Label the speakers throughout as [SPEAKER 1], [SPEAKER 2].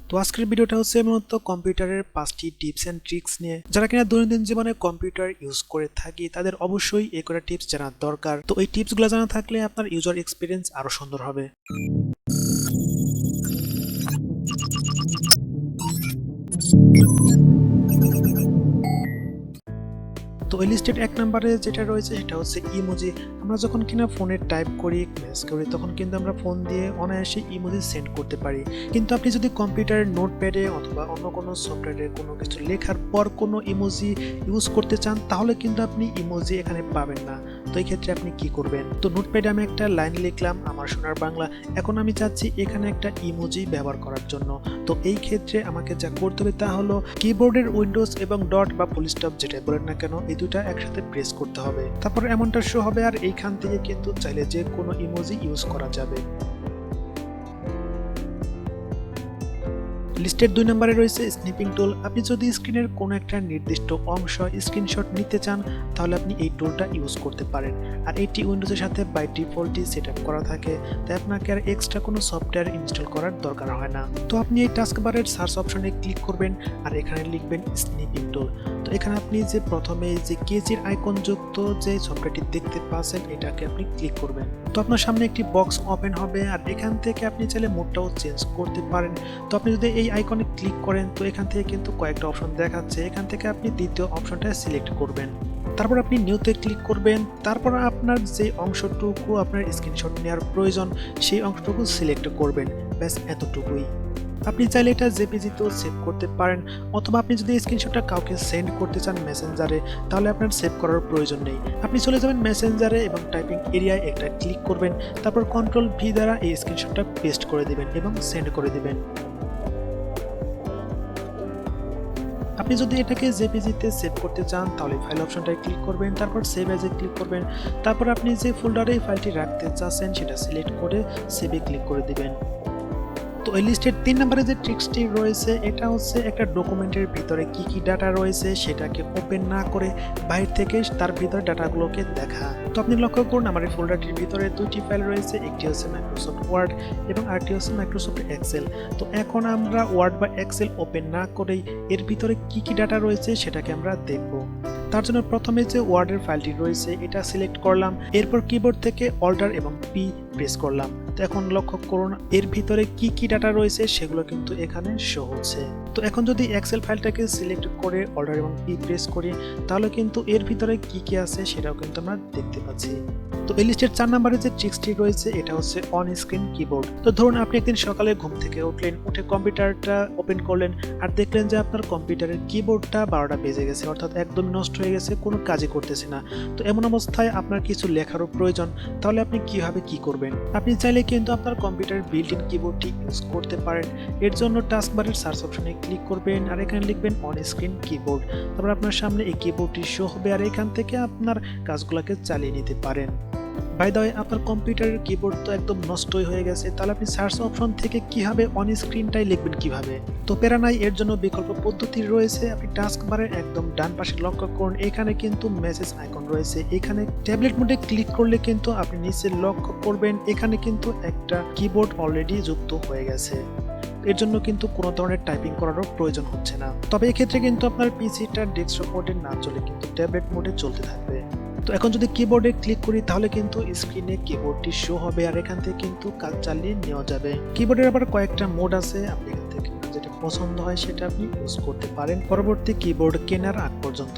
[SPEAKER 1] তো আজকের ভিডিওটা হচ্ছে মূলত কম্পিউটারের 5টি টিপস এন্ড ট্রিক্স নিয়ে। যারা কিনা দৈনন্দিন জীবনে কম্পিউটার ইউজ করে থাকি তাদের অবশ্যই এই কটা টিপস জানা দরকার। তো এই টিপসগুলো জানা থাকলে আপনার ইউজার এক্সপিরিয়েন্স আরো সুন্দর হবে। তো এই লিস্টের 1 নম্বরে যেটা রয়েছে সেটা হচ্ছে ইমোজি। আমরা যখন কিনা ফোনে টাইপ করি, মেসেজ করি, তখন কিন্তু আমরা ফোন দিয়ে অনায়াসে ইমোজি সেন্ড করতে পারি। কিন্তু আপনি যদি কম্পিউটারের নোটপ্যাডে অথবা অন্য কোনো সফটওয়্যারে কোনো কিছু লেখার পর কোনো ইমোজি ইউজ করতে চান, তাহলে কিন্তু আপনি ইমোজি এখানে পাবেন না। তো এই ক্ষেত্রে আপনি কি করবেন? তো নোটপ্যাডে আমি একটা লাইন লিখলাম, আমার সোনার বাংলা। এখন আমি চাচ্ছি এখানে একটা ইমোজি ব্যবহার করার জন্য। তো এই ক্ষেত্রে আমাকে যা করতে হবে তা হলো কিবোর্ডের উইন্ডোজ এবং ডট বা ফুল স্টপ যেটা বলেন না কেন, এই দুটা একসাথে প্রেস করতে হবে। তারপর এমনটা শো হবে, আর এইখান থেকে কিন্তু চাইলে যে কোনো ইমোজি ইউজ করা যাবে। লিস্টের 2 নম্বরে রয়েছে স্নিপিং টুল। আপনি যদি স্ক্রিনের কোনো একটা নির্দিষ্ট অংশ স্ক্রিনশট নিতে চান, তাহলে আপনি এই টুলটা ইউজ করতে পারেন। আর এটি উইন্ডোজের সাথে বাই ডিফল্টই সেট আপ করা থাকে, তাই আপনাকে আর এক্সট্রা কোনো সফটওয়্যার ইনস্টল করার দরকার হয় না। তো আপনি এই টাস্কবারের সার্চ অপশনে ক্লিক করবেন আর এখানে লিখবেন স্নিপিং টুল। তো এখানে আপনি যে প্রথমে যে কেজির আইকন যুক্ত যে সফটওয়্যারটি দেখতে পাচ্ছেন, এটাকে আপনি ক্লিক করবেন। তো আপনার সামনে একটি বক্স ওপেন হবে, আর এখান থেকে আপনি চাইলে মোডটাও চেঞ্জ করতে পারেন। তো আপনি যদি এই আইকনে ক্লিক করেন, তো এখান থেকে কিন্তু কয়েকটা অপশন দেখাচ্ছে। এখান থেকে আপনি দ্বিতীয় অপশনটা সিলেক্ট করবেন, তারপর আপনি নিউতে ক্লিক করবেন। তারপর আপনার যে অংশটুকু আপনার স্ক্রিনশট নেওয়ার প্রয়োজন, সেই অংশটুকু সিলেক্ট করবেন। ব্যাস এতটুকুই। আপনি চাইলে এটা জেপিজিতেও সেভ করতে পারেন, অথবা আপনি যদি স্ক্রিনশটটা কাউকে সেন্ড করতে চান মেসেঞ্জারে, তাহলে আপনার সেভ করার প্রয়োজন নেই। আপনি চলে যাবেন মেসেঞ্জারে এবং টাইপিং এরিয়ায় একটা ক্লিক করবেন, তারপর কন্ট্রোল ভি দ্বারা এই স্ক্রিনশটটা পেস্ট করে দিবেন এবং সেন্ড করে দিবেন। আপনি যদি এটাকে জেপিজিতে সেভ করতে চান, তাহলে ফাইল অপশনটায় ক্লিক করবেন, তারপর সেভ অ্যাজে ক্লিক করবেন। তারপর আপনি যে ফোল্ডারে ফাইলটি রাখতে চাচ্ছেন সেটা সিলেক্ট করে সেভে ক্লিক করে দিবেন। তো এই লিস্টের 3 নম্বরে যে ট্রিক্সটি রয়েছে, এটা হচ্ছে একটা ডকুমেন্টের ভিতরে কি কি ডাটা রয়েছে সেটাকে ওপেন না করে বাইরে থেকে তার ভিতরে ডাটাগুলোকে দেখা। তো আপনি লক্ষ্য করুন, আমার এই ফোল্ডারটির ভিতরে 2টি ফাইল রয়েছে, একটি হচ্ছে মাইক্রোসফট ওয়ার্ড এবং আরেকটি হচ্ছে মাইক্রোসফট এক্সেল। তো এখন আমরা ওয়ার্ড বা এক্সেল ওপেন না করেই এর ভিতরে কি কি ডাটা রয়েছে সেটাকে আমরা দেখব। তার জন্য প্রথমে যে ওয়ার্ডের ফাইলটি রয়েছে এটা সিলেক্ট করলাম, এরপর কিবোর্ড থেকে অল্টার এবং পি প্রেস করলাম। তো এখন লক্ষ্য করুন এর ভিতরে কি কি ডাটা রয়েছে সেগুলো কিন্তু এখানে শো হচ্ছে। তো এখন যদি এক্সেল ফাইলটাকে সিলেক্ট করে অল্টার এবং পি প্রেস করি, তাহলে কিন্তু এর ভিতরে কি কি আছে সেটাও কিন্তু আমরা দেখতে পাচ্ছি। তো এই লিস্টের 4 নম্বরে যে ট্রিক্সটি রয়েছে এটা হচ্ছে অন স্ক্রিন কিবোর্ড। তো ধরুন আপনি একদিন সকালে ঘুম থেকে উঠলেন, উঠে কম্পিউটারটা ওপেন করলেন আর দেখলেন যে আপনার কম্পিউটারের কিবোর্ডটা 12টা বেজে গেছে, অর্থাৎ একদম নষ্ট হয়ে গেছে, কোনো কাজই করতেছে না। তো এমন অবস্থায় আপনার কিছু লেখারও প্রয়োজন, তাহলে আপনি কিভাবে কি করবেন? আপনি চাইলে কিন্তু আপনার কম্পিউটারের বিল্ট ইন কিবোর্ডটি ইউজ করতে পারেন। এর জন্য টাস্কবারের সার্চ অপশনে ক্লিক করবেন আর এখানে লিখবেন অন স্ক্রিন কিবোর্ড। তারপর আপনার সামনে এই কিবোর্ডটি শো হবে, আর এখান থেকে আপনার কাজগুলোকে চালিয়ে নিতে পারেন। বাই দ্য ওয়ে, আপনার কম্পিউটারের কিবোর্ড তো একদম নষ্টই হয়ে গেছে, তাহলে আপনি সার্চ অপশন থেকে কিভাবে অন স্ক্রিনটাই লিখবেন কিভাবে? তো প্যারা নাই, এর জন্য বিকল্প পদ্ধতি রয়েছে। আপনি টাস্ক বারের একদম ডান পাশে লক্ষ্য করুন, এখানে কিন্তু মেসেজ আইকন রয়েছে। এখানে ট্যাবলেট মোডে ক্লিক করলে কিন্তু আপনি নিচে লক্ষ্য করবেন এখানে কিন্তু একটা কিবোর্ড অলরেডি যুক্ত হয়ে গেছে। এর জন্য কিন্তু কোনো ধরনের টাইপিং করারও প্রয়োজন হচ্ছে না। তবে এক্ষেত্রে কিন্তু আপনার পিসিটা ডেস্কটপ মোডে না চলে কিন্তু ট্যাবলেট মোডে চলতে থাকবে। তো এখন যদি কিবোর্ডে ক্লিক করি, তাহলে কিন্তু স্ক্রিনে কিবোর্ডটি শো হবে, আর এখান থেকে কিন্তু কাজ চালিয়ে নেওয়া যাবে। কিবোর্ডের আবার কয়েকটা মোড আছে, আপনি এখান থেকে যেটা পছন্দ হয় সেটা আপনি ইউজ করতে পারেন পরবর্তী কিবোর্ড কেনার আগ পর্যন্ত।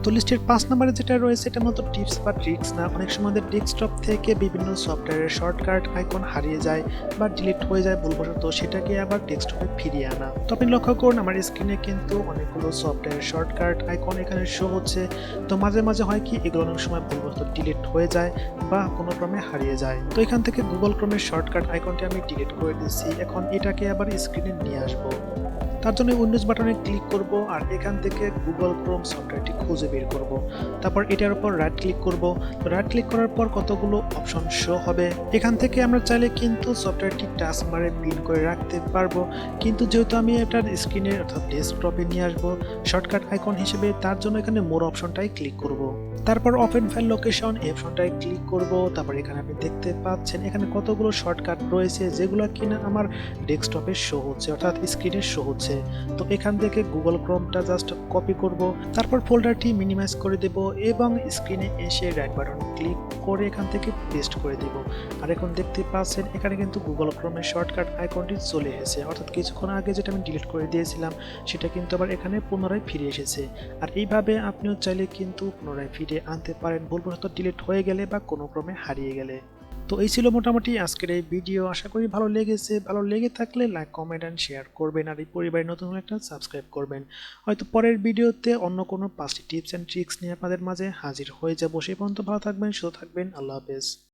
[SPEAKER 1] তো লিস্টের 5 নম্বরে যেটা রয়েছে এটা মতো টিপস বা ট্রিক্স না। অনেক সময় আমাদের ডেস্কটপ থেকে বিভিন্ন সফটওয়্যারের শর্টকাট আইকন হারিয়ে যায় বা ডিলিট হয়ে যায় ভুলবশত, সেটাকে আবার ডেস্কটপে ফিরিয়ে আনা। তো আপনি লক্ষ্য করুন আমার স্ক্রিনে কিন্তু অনেকগুলো সফটওয়্যারের শর্টকাট আইকন এখানে শো হচ্ছে। তো মাঝে মাঝে হয় কি, এগুলো অনেক সময় ভুলবশত ডিলিট হয়ে যায় বা কোনো ক্রমে হারিয়ে যায়। তো এখান থেকে গুগল ক্রোমের শর্টকাট আইকনটি আমি ডিলিট করে দিচ্ছি। এখন এটাকে আবার স্ক্রিনে নিয়ে আসবো। তার জন্য উইন্ডোজ বাটনে ক্লিক করব আর এখান থেকে গুগল ক্রোম সফটওয়্যারটি খুঁজে বের করব। তারপর এটার উপর রাইট ক্লিক করব। রাইট ক্লিক করার পর কতগুলো অপশন শো হবে। এখান থেকে আমরা চাইলে কিন্তু সফটওয়্যারটি টাস্কবারে পিন করে রাখতে পারবো, কিন্তু যেহেতু আমি এটার স্ক্রিনে অর্থাৎ ডেস্কটপে নিয়ে আসবো শর্টকাট আইকন হিসেবে, তার জন্য এখানে মোর অপশনটাই ক্লিক করব। তারপর ওপেন ফাইল লোকেশন এই অপশনটায় ক্লিক করব। তারপর এখানে আপনি দেখতে পাচ্ছেন এখানে কতগুলো শর্টকাট রয়েছে যেগুলো কিনা আমার ডেস্কটপে শো হচ্ছে, অর্থাৎ স্ক্রিনে শো হচ্ছে। তো এখান থেকে গুগল ক্রোমটা জাস্ট কপি করব, তারপর ফোল্ডারটি মিনিমাইজ করে দেব এবং স্ক্রিনে এসে রাইট বাটন ক্লিক করে এখান থেকে পেস্ট করে দেব। আর এখন দেখতে পাচ্ছেন এখানে কিন্তু গুগল ক্রোমের শর্টকাট আইকনটি চলে এসেছে, অর্থাৎ কিছুক্ষণ আগে যেটা আমি ডিলিট করে দিয়েছিলাম সেটা কিন্তু আবার এখানে পুনরায় ফিরে এসেছে। আর এইভাবে আপনিও চাইলে কিন্তু পুনরায় ফিরে আনতে পারেন ভুলবশত ডিলিট হয়ে গেলে বা কোনো ক্রমে হারিয়ে গেলে। তো এই ছিল মোটামুটি আজকের এই ভিডিও। আশা করি ভালো লেগেছে। ভালো লেগে থাকলে লাইক, কমেন্ট অ্যান্ড শেয়ার করবেন। আর এই পরিবারের নতুন হলে একটা সাবস্ক্রাইব করবেন। হয়তো পরের ভিডিওতে অন্য কোনো 5টি টিপস অ্যান্ড ট্রিক্স নিয়ে আপনাদের মাঝে হাজির হয়ে যাব। সেই পর্যন্ত ভালো থাকবেন, সুস্থ থাকবেন। আল্লাহ হাফেজ।